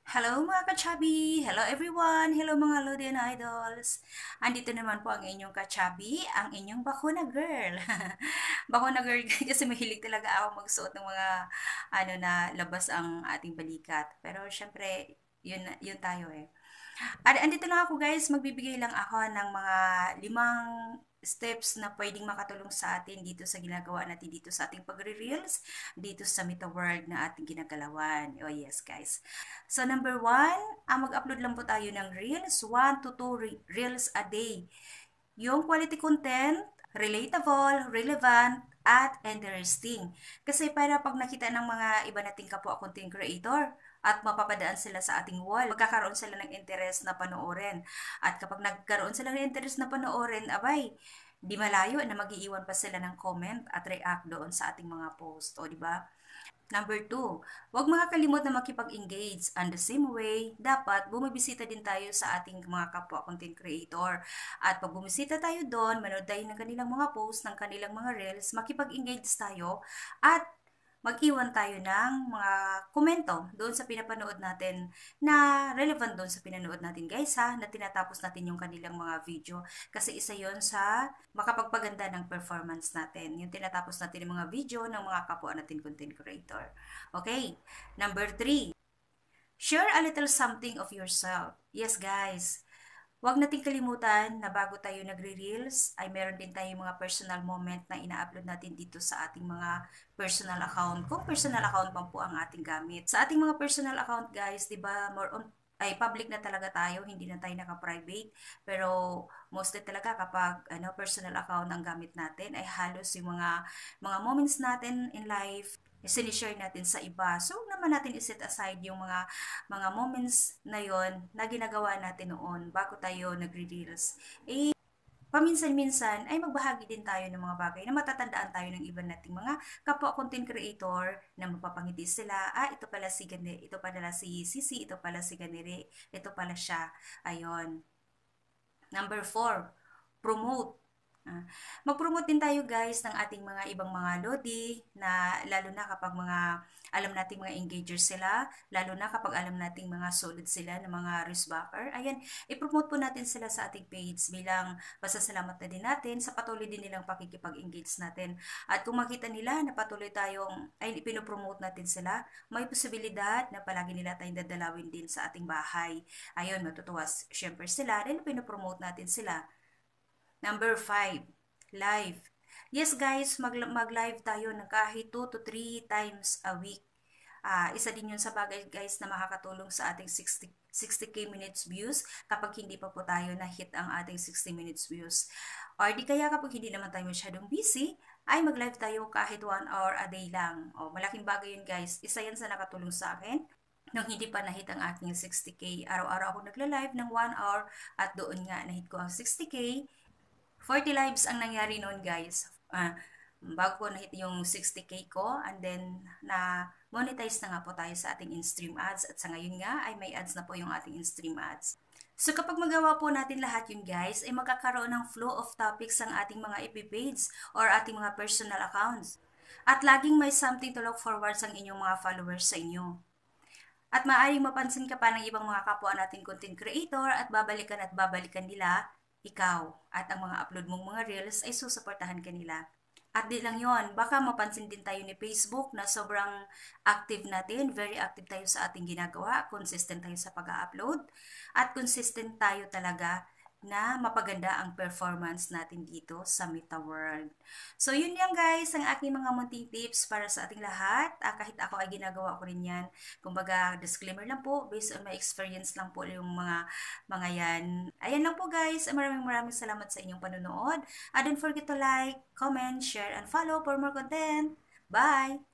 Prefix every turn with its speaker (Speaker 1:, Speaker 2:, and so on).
Speaker 1: Hello mga kachabi! Hello everyone! Hello mga Lodian Idols! Andito naman po ang inyong kachabi, ang inyong bakuna girl. Bakuna girl kasi mahilig talaga ako magsuot ng mga na labas ang ating balikat. Pero syempre, yun tayo eh. Andito lang ako guys, magbibigay lang ako ng mga 5 steps na pwedeng makatulong sa atin dito sa ginagawa natin dito sa ating pagre-reels, dito sa Meta World na ating ginagalawan. Oh yes guys. So number 1, mag-upload lang po tayo ng reels, 1 to 2 reels a day. Yung quality content, relatable, relevant, at interesting. Kasi para pag nakita ng mga iba nating kapwa content creator, at mapapadaan sila sa ating wall, magkakaroon sila ng interest na panoorin. At kapag nagkaroon sila ng interest na panoorin, abay, di malayo na magiiwan pa sila ng comment at react doon sa ating mga post. O, di ba? Number 2, huwag makakalimot na makipag-engage. And the same way, dapat bumibisita din tayo sa ating mga kapwa content creator. At pag bumisita tayo doon, manood tayo ng kanilang mga posts, ng kanilang mga reels, makipag-engage tayo at mag-iwan tayo ng mga komento doon sa pinapanood natin na relevant doon sa pinanood natin guys ha, na tinatapos natin yung kanilang mga video. Kasi isa yon sa makapagpaganda ng performance natin. Yung tinatapos natin yung mga video ng mga kapwa natin content creator. Okay, number 3, share a little something of yourself. Yes guys, huwag nating kalimutan na bago tayo nagre-reels, ay meron din tayong mga personal moment na ina-upload natin dito sa ating mga personal account. Kung personal account man po ang ating gamit. Sa ating mga personal account guys, di ba, more on ay public na talaga tayo, hindi na tayo naka-private. Pero mostly talaga kapag personal account ang gamit natin ay halos yung mga moments natin in life sinishare natin sa iba. So, naman natin iset aside yung mga moments na yon na ginagawa natin noon bago tayo nagre-reels. Paminsan-minsan ay magbahagi din tayo ng mga bagay na matatandaan tayo ng iba nating mga kapwa content creator na mapapangiti sila. Ito pala si Gane, ito pala si Sisi, ito pala si Ganire, ito pala siya. Ayun. Number 4, promote. Mag-promote din tayo guys ng ating mga ibang mga lodi na lalo na kapag alam nating mga engagers sila, lalo na kapag alam nating mga solid sila ng mga responder. Ayan, i-promote po natin sila sa ating page bilang pasasalamat na din natin sa patuloy din nilang pakikipag-engage natin. At kung makita nila na patuloy pinopromote natin sila, may posibilidad na palagi nila tayong dadalawin din sa ating bahay. Ayun, matutuwa syempre sila dahil pinopromote natin sila. Number 5, live. Yes guys, mag-live tayo ng kahit 2 to 3 times a week. Isa din yun sa bagay guys na makakatulong sa ating 60k minutes views kapag hindi pa po tayo na-hit ang ating 60 minutes views. Or di kaya kapag hindi naman tayo masyadong busy, ay mag-live tayo kahit 1 hour a day lang. Malaking bagay yun guys. Isa yan sa nakatulong sa akin nung hindi pa nahit ang aking 60k. Araw-araw ako nagla-live ng 1 hour at doon nga nahit ko ang 60k. 40 lives ang nangyari noon guys. Bago ko na-hit yung 60k ko and then na monetize na nga po tayo sa ating in-stream ads at sa ngayon nga ay may ads na po yung ating in-stream ads. So kapag magawa po natin lahat yun guys, ay magkakaroon ng flow of topics ang ating mga FB page or ating mga personal accounts. At laging may something to look forward sa inyong mga followers sa inyo. At maaaring mapansin ka pa ng ibang mga kapwa nating content creator at babalikan nila ikaw at ang mga upload mong mga reels ay susuportahan ka nila. At di lang yon, baka mapansin din tayo ni Facebook na sobrang active natin, very active tayo sa ating ginagawa, consistent tayo sa pag-upload, at consistent tayo talaga na mapaganda ang performance natin dito sa Meta World. So yun yan guys, ang aking mga munting tips para sa ating lahat. Kahit ako ay ginagawa ko rin yan. Kumbaga, disclaimer lang po, based on my experience lang po yung mga yan. Ayan lang po guys, maraming salamat sa inyong panonood. Don't forget to like, comment, share, and follow for more content. Bye!